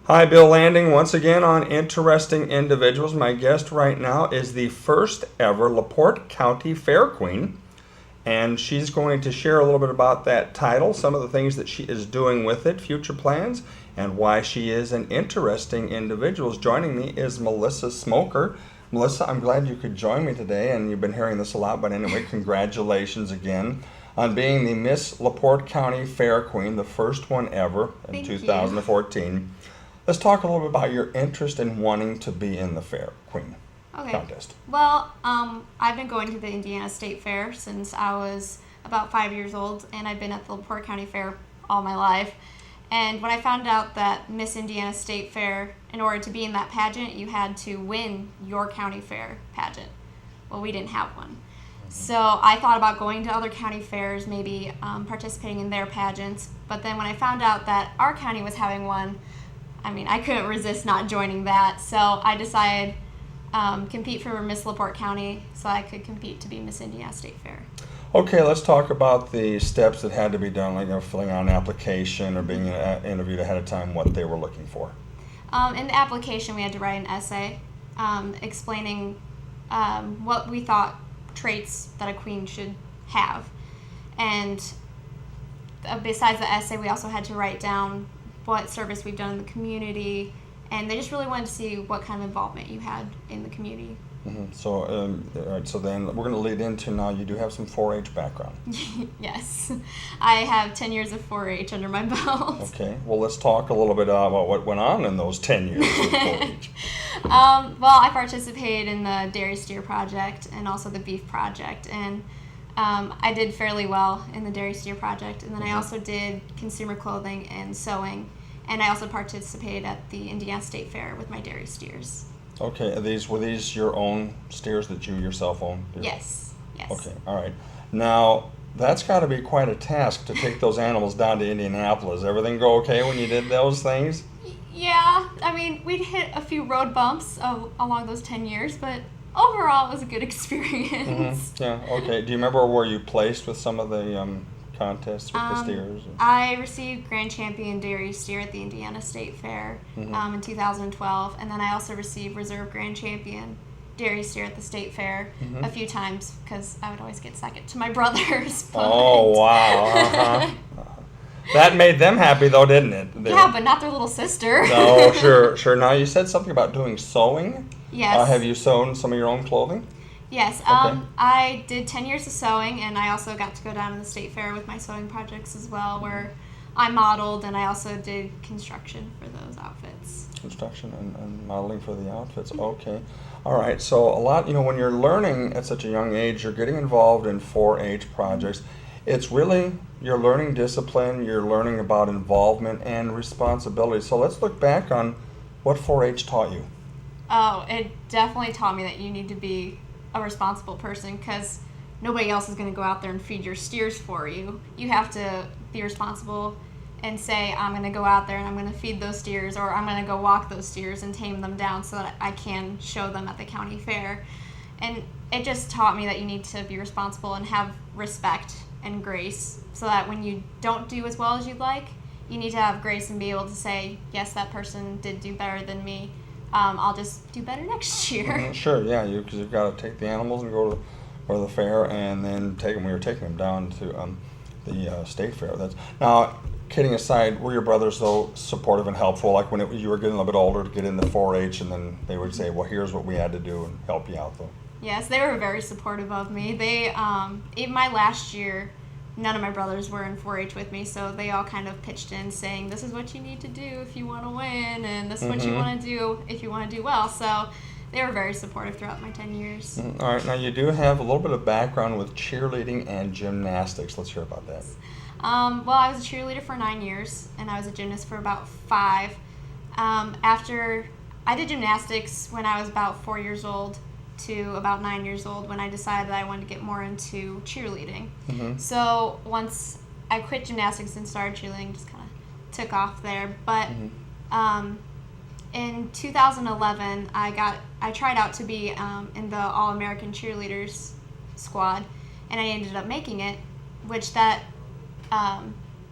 Hi, Bill Landing once again on Interesting Individuals. My guest right now is the first ever LaPorte County Fair Queen, and she's going to share a little bit about that title, some of the things that she is doing with it, future plans, and why she is an interesting individual. Joining me is Melissa Smoker. Melissa, I'm glad you could join me today, and you've been hearing this a lot, but anyway, congratulations again on being the Miss LaPorte County Fair Queen, the first one ever in Thank 2014. You. Let's talk a little bit about your interest in wanting to be in the Fair Queen contest. Well, I've been going to the Indiana State Fair since I was about 5 years old, and I've been at the LaPorte County Fair all my life. And when I found out that Miss Indiana State Fair, in order to be in that pageant, you had to win your county fair pageant. Well, we didn't have one. So I thought about going to other county fairs, maybe participating in their pageants. But then when I found out that our county was having one, I couldn't resist not joining that. So I decided compete for Miss LaPorte County so I could compete to be Miss Indiana State Fair. Okay, let's talk about the steps that had to be done, like filling out an application or being interviewed ahead of time, what they were looking for. In the application, we had to write an essay explaining what we thought traits that a queen should have. And besides the essay, we also had to write down what service we've done in the community, and they just really wanted to see what kind of involvement you had in the community. Mm-hmm. So, all right, so then we're going to lead into now you do have some 4-H background. Yes, I have 10 years of 4-H under my belt. Okay, well, let's talk a little bit about what went on in those 10 years of 4-H. Well, I participated in the Dairy Steer Project and also the Beef Project, and I did fairly well in the Dairy Steer Project, and then I also did consumer clothing and sewing, and I also participated at the Indiana State Fair with my dairy steers. Okay, were these your own steers that you yourself own? Yes. Okay, all right. Now, that's got to be quite a task to take those animals down to Indianapolis. Everything go okay when you did those things? Yeah, we'd hit a few road bumps along those 10 years, but overall, it was a good experience. Mm-hmm. Yeah, okay. Do you remember where you placed with some of the contests with the steers? I received Grand Champion Dairy Steer at the Indiana State Fair in 2012, and then I also received Reserve Grand Champion Dairy Steer at the State Fair a few times because I would always get second to my brothers. Oh, wow. Uh-huh. That made them happy, though, didn't it? Yeah, but not their little sister. No, sure. Now, you said something about doing sewing. Yes. Have you sewn some of your own clothing? Yes. Okay. I did 10 years of sewing, and I also got to go down to the State Fair with my sewing projects as well, where I modeled, and I also did construction for those outfits. Construction and modeling for the outfits. Okay. All right. So a lot, when you're learning at such a young age, you're getting involved in 4-H projects. It's really, you're learning discipline, you're learning about involvement and responsibility. So let's look back on what 4-H taught you. Oh, it definitely taught me that you need to be a responsible person because nobody else is going to go out there and feed your steers for you. You have to be responsible and say, I'm going to go out there and I'm going to feed those steers, or I'm going to go walk those steers and tame them down so that I can show them at the county fair. And it just taught me that you need to be responsible and have respect and grace so that when you don't do as well as you'd like, you need to have grace and be able to say, yes, that person did do better than me. I'll just do better next year. Mm-hmm. Sure, yeah, because you've got to take the animals and go to for the fair, and then we were taking them down to the state fair. That's now. Kidding aside, were your brothers though supportive and helpful? Like when you were getting a little bit older to get into 4-H, and then they would say, "Well, here's what we had to do," and help you out though. Yes, they were very supportive of me. They, even my last year, none of my brothers were in 4-H with me, so they all kind of pitched in saying, this is what you need to do if you want to win, and this is what you want to do if you want to do well. So they were very supportive throughout my 10 years. All right, now you do have a little bit of background with cheerleading and gymnastics. Let's hear about that. Well, I was a cheerleader for 9 years, and I was a gymnast for about 5. After I did gymnastics when I was about 4 years old to about 9 years old, when I decided that I wanted to get more into cheerleading. So once I quit gymnastics and started cheerleading, just kind of took off there. But in 2011, I tried out to be in the All-American Cheerleaders squad, and I ended up making it, which that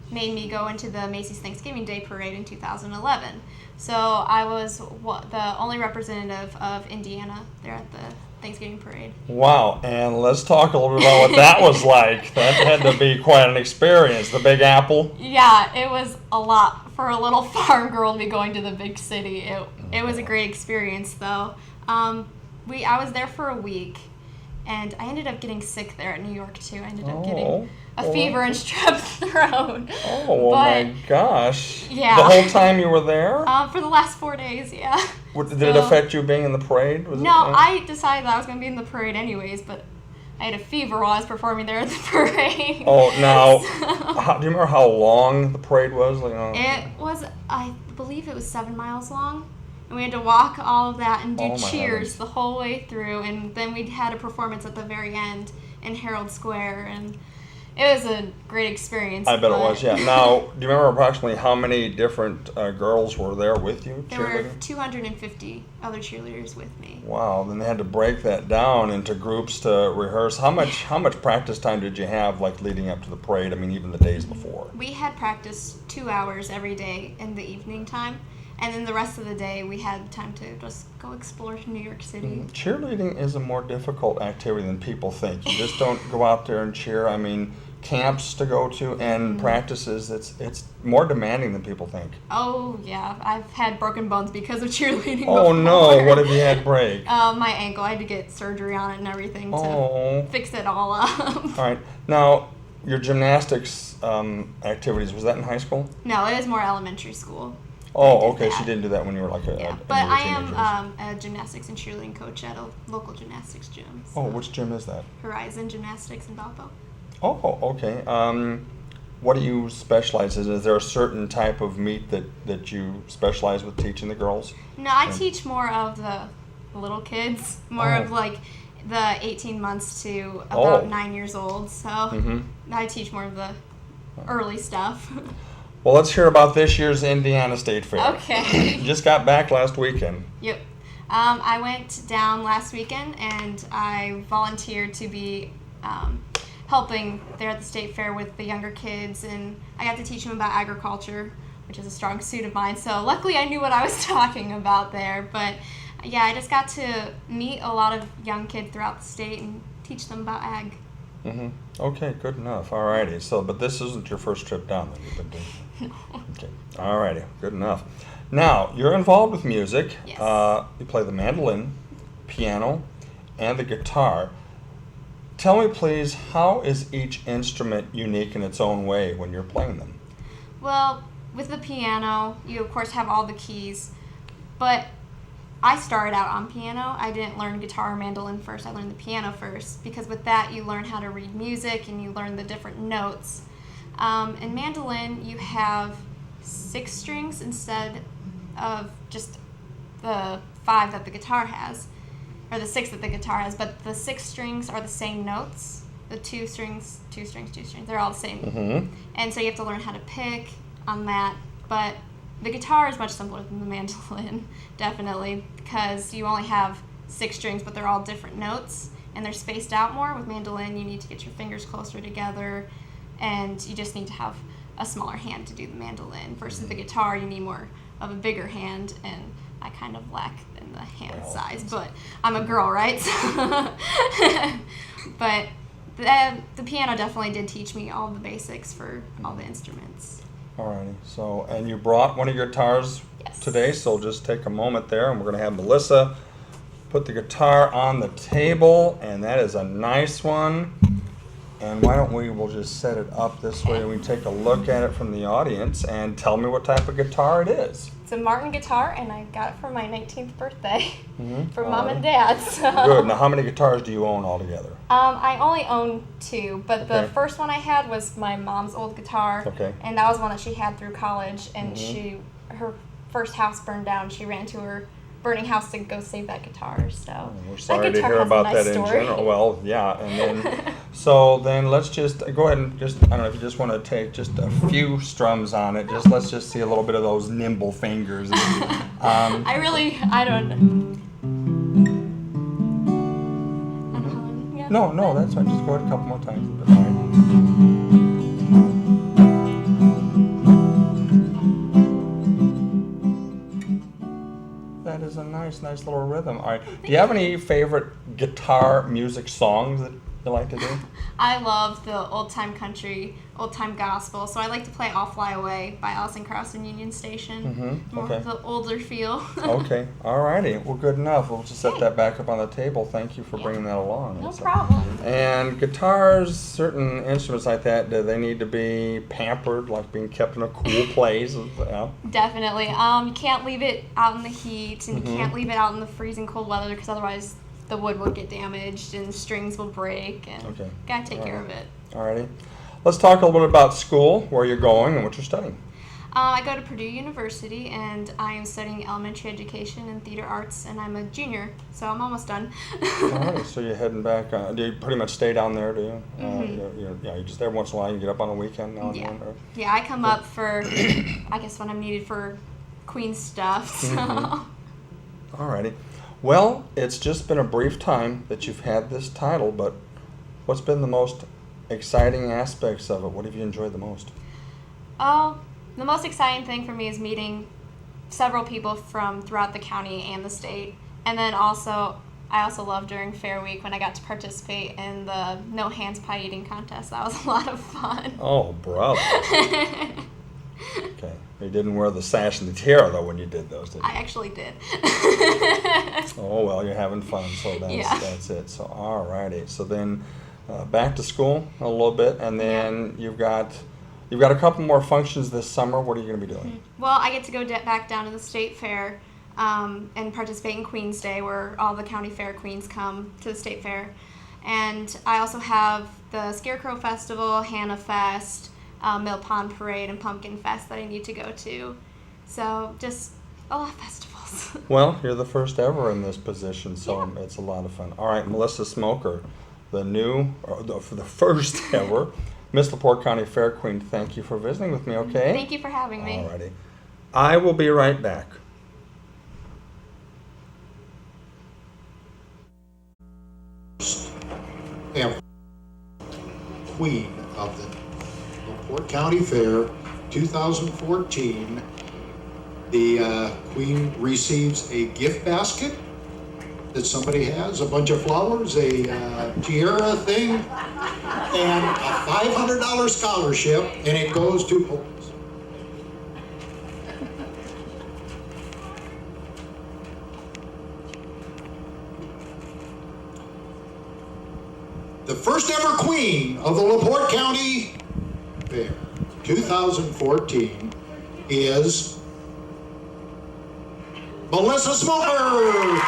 made me go into the Macy's Thanksgiving Day Parade in 2011. So I was the only representative of Indiana there at the Thanksgiving Parade. Wow, and let's talk a little bit about what that was like. That had to be quite an experience. The Big Apple. Yeah, it was a lot for a little farm girl to be going to the big city. It was a great experience, though. I was there for a week, and I ended up getting sick there at New York, too. I ended up getting a fever and strep throat. Oh, well, my gosh. Yeah. The whole time you were there? For the last 4 days, yeah. Did it affect you being in the parade? I decided that I was going to be in the parade anyways, but I had a fever while I was performing there at the parade. Oh, now, do you remember how long the parade was? It was, I believe it was 7 miles long. And we had to walk all of that and do cheers the whole way through. And then we had a performance at the very end in Herald Square. And it was a great experience. I bet it was, yeah. Now, do you remember approximately how many different girls were there with you? There were 250 other cheerleaders with me. Wow, then they had to break that down into groups to rehearse. How much practice time did you have, like, leading up to the parade? I mean, even the days before. We had practice 2 hours every day in the evening time. And then the rest of the day, we had time to just go explore New York City. Cheerleading is a more difficult activity than people think. You just don't go out there and cheer. I mean, camps to go to and practices, it's more demanding than people think. Oh, yeah. I've had broken bones because of cheerleading Oh, before. no. What have you had break? My ankle. I had to get surgery on it and everything to fix it all up. All right. Now, your gymnastics activities, was that in high school? No, it was more elementary school. Oh, okay. So you didn't do that when you were like Yeah, but I am a gymnastics and cheerleading coach at a local gymnastics gym. So Oh, which gym is that? Horizon Gymnastics in Valpo. Oh, okay. What do you specialize in? Is there a certain type of meet that you specialize with teaching the girls? No, I teach more of the little kids, more of like the 18 months to about 9 years old. So I teach more of the early stuff. Well, let's hear about this year's Indiana State Fair. Okay. Just got back last weekend. Yep. I went down last weekend and I volunteered to be helping there at the State Fair with the younger kids, and I got to teach them about agriculture, which is a strong suit of mine. So luckily I knew what I was talking about there. But yeah, I just got to meet a lot of young kids throughout the state and teach them about ag. Okay, good enough. All righty. So, but this isn't your first trip down that you've been doing. No. Okay. All righty. Good enough. Now, you're involved with music. Yes. You play the mandolin, piano, and the guitar. Tell me, please, how is each instrument unique in its own way when you're playing them? Well, with the piano, you of course have all the keys, but I started out on piano. I didn't learn guitar or mandolin first. I learned the piano first because with that you learn how to read music and you learn the different notes. In mandolin, you have 6 strings instead of just the 5 that the guitar has, or the 6 that the guitar has, but the 6 strings are the same notes. The 2 strings, they're all the same. And so you have to learn how to pick on that, but the guitar is much simpler than the mandolin, definitely, because you only have 6 strings, but they're all different notes, and they're spaced out more. With mandolin, you need to get your fingers closer together, and you just need to have a smaller hand to do the mandolin. Versus the guitar, you need more of a bigger hand, and I kind of lack in the hand Well, size, but I'm a girl, right? But the piano definitely did teach me all the basics for all the instruments. Alrighty. So, and you brought one of your guitars Yes. today, so just take a moment there, and we're going to have Melissa put the guitar on the table, and that is a nice one. And why don't we'll just set it up this way, and we take a look at it from the audience, and tell me what type of guitar it is. It's a Martin guitar, and I got it for my 19th birthday from Mom Alright. and Dad. So. Good. Now, how many guitars do you own altogether? I only own 2, but the Okay. first one I had was my mom's old guitar, Okay. and that was one that she had through college. And her first house burned down. She ran to her burning house to go save that guitar. So We're that sorry to guitar hear has a about nice that in story. general. Well, yeah, and then so then let's just go ahead and just I don't know if you just want to take just a few strums on it. Let's just see a little bit of those nimble fingers. I don't know. Yeah. No, that's fine. Just go ahead a couple more times. All right. That is a nice little rhythm. All right. Do you have any favorite guitar music songs that you like to do? I love the old time country, old time gospel. So I like to play "I'll Fly Away" by Alison Krauss and Union Station. More okay. of the older feel. Okay. All righty. Well, good enough. We'll just set that back up on the table. Thank you for bringing that along. No So- problem. And guitars, certain instruments like that, do they need to be pampered, like being kept in a cool place? Yeah. Definitely. You can't leave it out in the heat, and Mm-hmm. you can't leave it out in the freezing cold weather because otherwise the wood will get damaged and strings will break. And Okay. gotta take care of it. Alrighty. Let's talk a little bit about school, where you're going, and what you're studying. I go to Purdue University, and I am studying elementary education and theater arts, and I'm a junior, so I'm almost done. Alright, so you're heading back. Do you pretty much stay down there, do you? You just every once in a while you get up on a weekend now and Yeah. then? Or? Yeah, I come up for, I guess, when I'm needed for Queen stuff. So. Alrighty. Well, it's just been a brief time that you've had this title, but what's been the most exciting aspects of it? What have you enjoyed the most? Oh, the most exciting thing for me is meeting several people from throughout the county and the state. And then I also love during Fair Week when I got to participate in the no hands pie eating contest. That was a lot of fun. Oh, brother. Okay. You didn't wear the sash and the tiara, though, when you did those, did you? I actually did. Oh, well, you're having fun, so that's it. So, all righty. So then back to school a little bit, and then you've got a couple more functions this summer. What are you going to be doing? Well, I get to go back down to the state fair and participate in Queen's Day, where all the county fair queens come to the state fair. And I also have the Scarecrow Festival, Hannah Fest, Mill Pond Parade, and Pumpkin Fest that I need to go to. So just a lot of festivals. Well, you're the first ever in this position, so it's a lot of fun. All right, Melissa Smoker, for the first ever Miss LaPorte County Fair Queen, thank you for visiting with me, okay? Thank you for having me. All righty. I will be right back. And Queen of the LaPorte County Fair 2014. The Queen receives a gift basket that somebody has, a bunch of flowers, a tiara thing, and a $500 scholarship, and it goes to Poland. The first ever Queen of the LaPorte County Fair 2014 is Melissa Smoker.